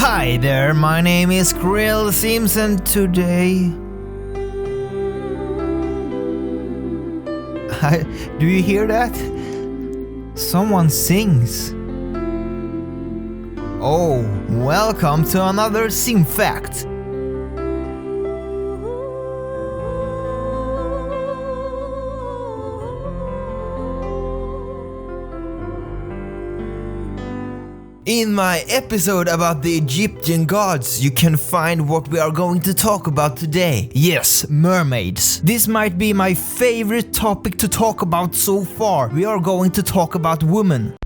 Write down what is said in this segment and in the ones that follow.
Hi there, my name is Chrillsims and today... Do you hear that? Someone sings. Oh, welcome to another SimFacts. In my episode about the Egyptian gods, you can find what we are going to talk about today. Yes, mermaids. This might be my favorite topic to talk about so far. We are going to talk about women.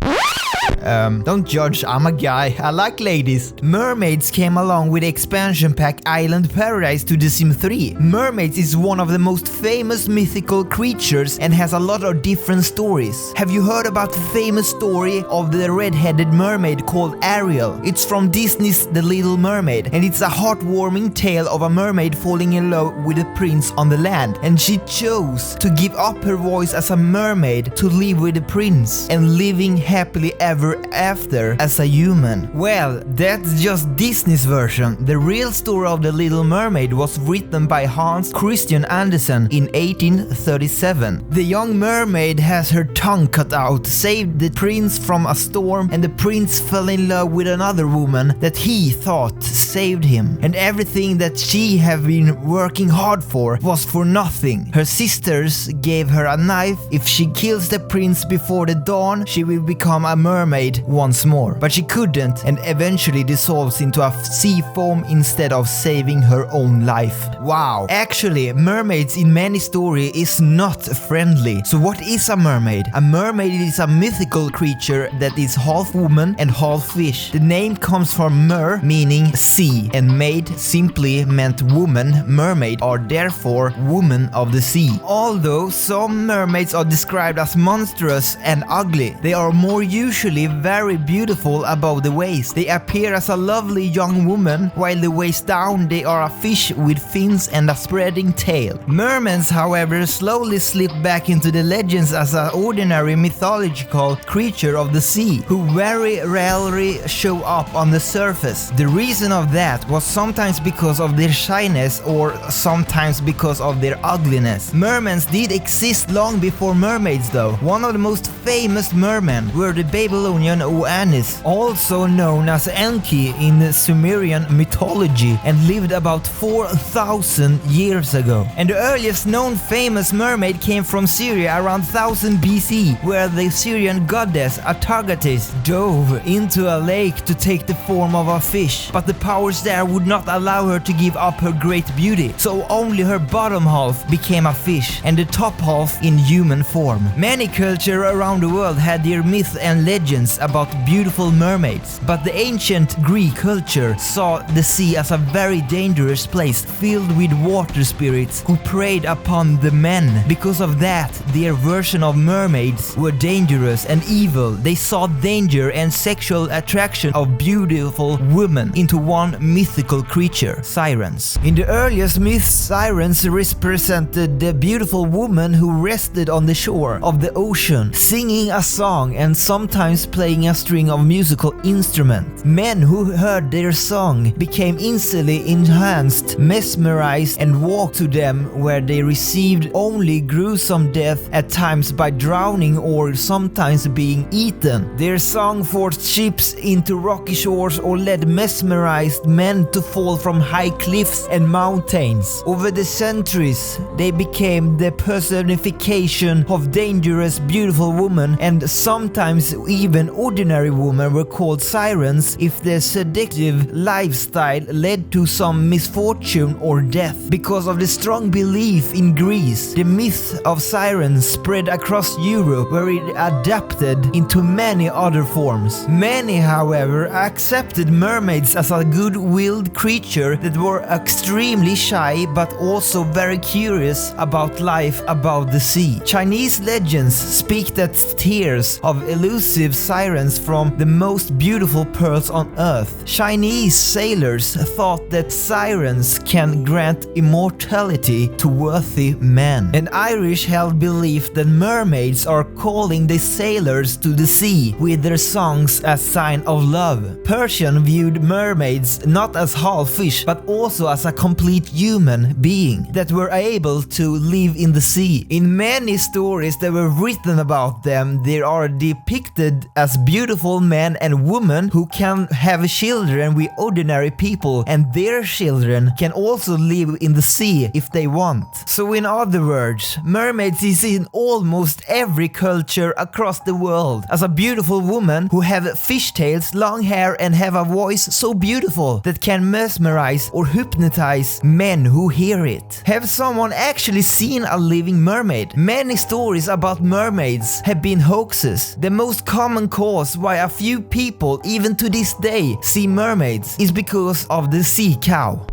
Don't judge, I'm a guy, I like ladies. Mermaids came along with the expansion pack Island Paradise to The Sim 3. Mermaids is one of the most famous mythical creatures and has a lot of different stories. Have you heard about the famous story of the red-headed mermaid called Ariel? It's from Disney's The Little Mermaid, and it's a heartwarming tale of a mermaid falling in love with a prince on the land, and she chose to give up her voice as a mermaid to live with the prince and living happily ever after as a human. Well, that's just Disney's version. The real story of The Little Mermaid was written by Hans Christian Andersen in 1837. The young mermaid has her tongue cut out, saved the prince from a storm, and the prince fell in love with another woman that he thought saved him. And everything that she had been working hard for was for nothing. Her sisters gave her a knife. If she kills the prince before the dawn, she will become a mermaid once more, but she couldn't and eventually dissolves into a sea foam instead of saving her own life. Wow. Actually, mermaids in many stories is not friendly. So what is a mermaid? A mermaid is a mythical creature that is half woman and half fish. The name comes from mer, meaning sea, and maid simply meant woman. Mermaid are therefore women of the sea. Although some mermaids are described as monstrous and ugly, they are more usually very beautiful above the waist. They appear as a lovely young woman, while the waist down they are a fish with fins and a spreading tail. Mermaids, however, slowly slip back into the legends as an ordinary mythological creature of the sea, who very rarely show up on the surface. The reason of that was sometimes because of their shyness or sometimes because of their ugliness. Mermaids did exist long before mermaids though. One of the most famous mermen were the Babylonian Oannes, also known as Enki in Sumerian mythology, and lived about 4,000 years ago. And the earliest known famous mermaid came from Syria around 1000 BC, where the Syrian goddess Atargatis dove into a lake to take the form of a fish, but the powers there would not allow her to give up her great beauty, so only her bottom half became a fish and the top half in human form. Many cultures around the world had their myths and legends about beautiful mermaids, but the ancient Greek culture saw the sea as a very dangerous place filled with water spirits who preyed upon the men. Because of that, their version of mermaids were dangerous and evil. They saw danger and sexual attraction of beautiful women into one mythical creature, sirens. In the earliest myths, sirens represented the beautiful woman who rested on the shore of the ocean, singing a song and sometimes playing a string of musical instruments. Men who heard their song became instantly enhanced, mesmerized, and walked to them, where they received only gruesome death, at times by drowning or sometimes being eaten. Their song forced ships into rocky shores or led mesmerized men to fall from high cliffs and mountains. Over the centuries, they became the personification of dangerous, beautiful women, and sometimes even ordinary women were called sirens if their seductive lifestyle led to some misfortune or death. Because of the strong belief in Greece, the myth of sirens spread across Europe, where it adapted into many other forms. Many, however, accepted mermaids as a good-willed creature that were extremely shy but also very curious about life above the sea. Chinese legends speak that tears of elusive sirens sirens from the most beautiful pearls on earth. Chinese sailors thought that sirens can grant immortality to worthy men. And Irish held belief that mermaids are calling the sailors to the sea with their songs as sign of love. Persian viewed mermaids not as half fish but also as a complete human being that were able to live in the sea. In many stories that were written about them, they are depicted as beautiful men and women who can have children with ordinary people, and their children can also live in the sea if they want. So in other words, mermaids is in almost every culture across the world as a beautiful woman who have fishtails, long hair and have a voice so beautiful that can mesmerize or hypnotize men who hear it. Have someone actually seen a living mermaid? Many stories about mermaids have been hoaxes. The most common cause why a few people even to this day see mermaids is because of the sea cow.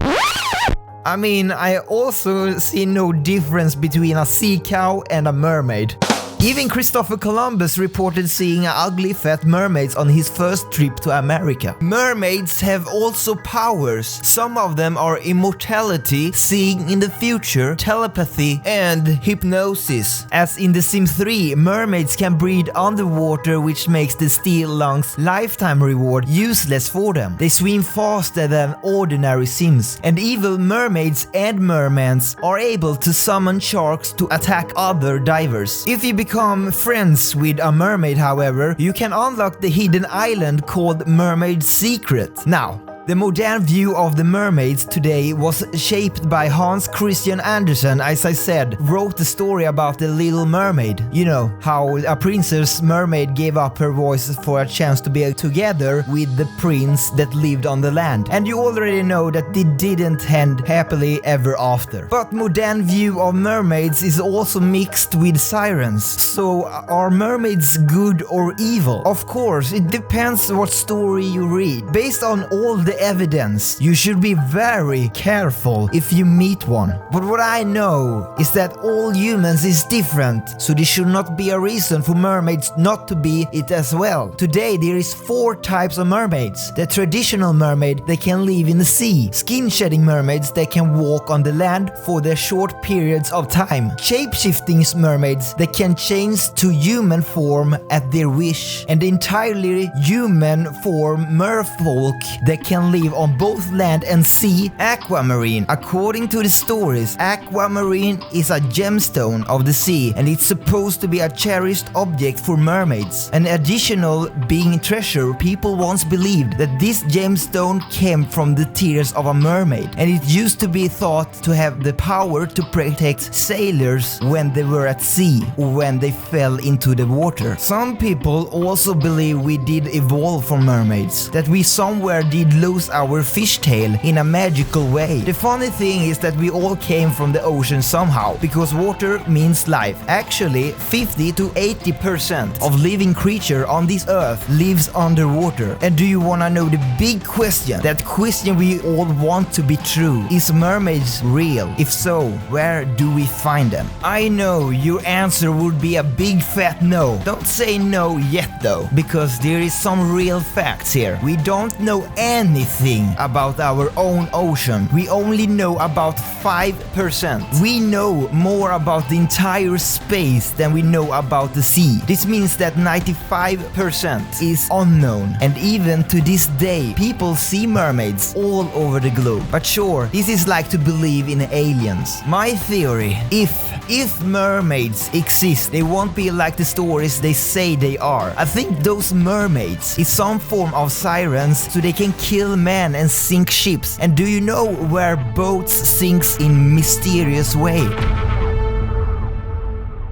I mean, I also see no difference between a sea cow and a mermaid. Even Christopher Columbus reported seeing ugly fat mermaids on his first trip to America. Mermaids have also powers. Some of them are immortality, seeing in the future, telepathy, and hypnosis. As in The Sims 3, mermaids can breathe underwater, which makes the steel lungs lifetime reward useless for them. They swim faster than ordinary Sims. And evil mermaids and mermans are able to summon sharks to attack other divers. If you become friends with a mermaid, however, you can unlock the hidden island called Mermaid's Secret. Now, the modern view of the mermaids today was shaped by Hans Christian Andersen, as I said, wrote the story about the Little Mermaid. You know, how a princess mermaid gave up her voice for a chance to be together with the prince that lived on the land. And you already know that it didn't end happily ever after. But modern view of mermaids is also mixed with sirens. So are mermaids good or evil? Of course, it depends what story you read. Based on all the evidence, you should be very careful if you meet one. But what I know is that all humans is different, so there should not be a reason for mermaids not to be it as well. Today there is 4 types of mermaids. The traditional mermaid, they can live in the sea. Skin-shedding mermaids, they can walk on the land for their short periods of time. Shape-shifting mermaids, they can change to human form at their wish. And entirely human form merfolk, they can live on both land and sea. Aquamarine. According to the stories, aquamarine is a gemstone of the sea, and it's supposed to be a cherished object for mermaids. An additional being treasure, people once believed that this gemstone came from the tears of a mermaid, and it used to be thought to have the power to protect sailors when they were at sea or when they fell into the water. Some people also believe we did evolve from mermaids, that we somewhere did lose our fishtail in a magical way. The funny thing is that we all came from the ocean somehow, because water means life. Actually, 50 to 80% of living creature on this earth lives underwater. And do you wanna know the big question? That question we all want to be true. Is mermaids real? If so, where do we find them? I know your answer would be a big fat no. Don't say no yet though, because there is some real facts here. We don't know anything about our own ocean. We only know about 5%. We know more about the entire space than we know about the sea. This means that 95% is unknown, and even to this day people see mermaids all over the globe. But sure, this is like to believe in aliens. My theory, if mermaids exist, they won't be like the stories they say they are. I think those mermaids is some form of sirens, so they can kill men and sink ships. And do you know where boats sinks in mysterious way?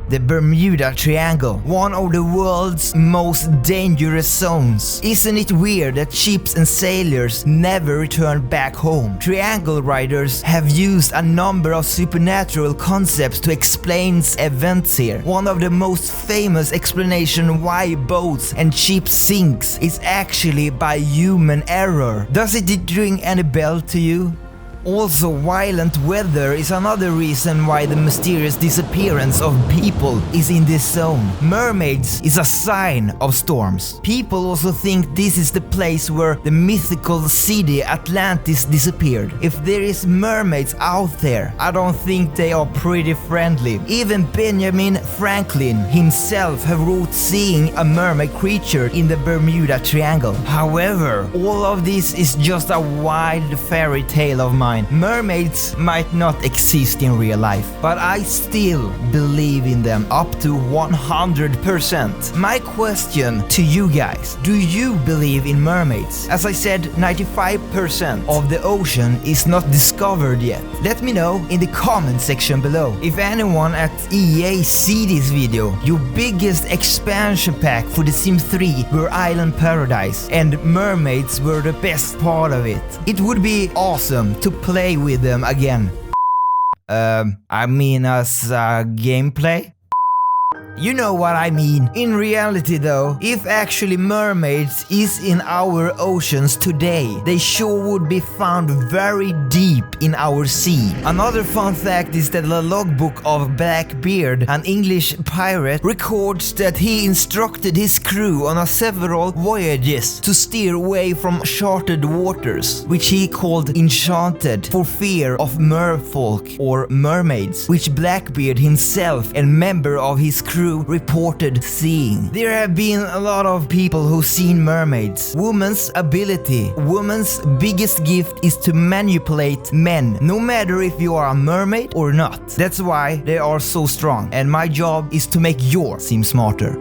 The Bermuda Triangle, one of the world's most dangerous zones. Isn't it weird that ships and sailors never return back home? Triangle writers have used a number of supernatural concepts to explain events here. One of the most famous explanations why boats and ships sinks is actually by human error. Does it ring any bell to you? Also, violent weather is another reason why the mysterious disappearance of people is in this zone. Mermaids is a sign of storms. People also think this is the place where the mythical city Atlantis disappeared. If there is mermaids out there, I don't think they are pretty friendly. Even Benjamin Franklin himself have wrote seeing a mermaid creature in the Bermuda Triangle. However, all of this is just a wild fairy tale of mine. Mermaids might not exist in real life, but I still believe in them up to 100%. My question to you guys, do you believe in mermaids? As I said, 95% of the ocean is not discovered yet. Let me know in the comment section below. If anyone at EA see this video, your biggest expansion pack for The Sims 3 were Island Paradise, and mermaids were the best part of it. It would be awesome to play with them again. I mean as gameplay? You know what I mean. In reality though, if actually mermaids is in our oceans today, they sure would be found very deep in our sea. Another fun fact is that the logbook of Blackbeard, an English pirate, records that he instructed his crew on several voyages to steer away from charted waters, which he called enchanted for fear of merfolk or mermaids, which Blackbeard himself and member of his crew reported seeing. There have been a lot of people who've seen mermaids. Woman's ability. Woman's biggest gift is to manipulate men, no matter if you are a mermaid or not. That's why they are so strong, and my job is to make your seem smarter.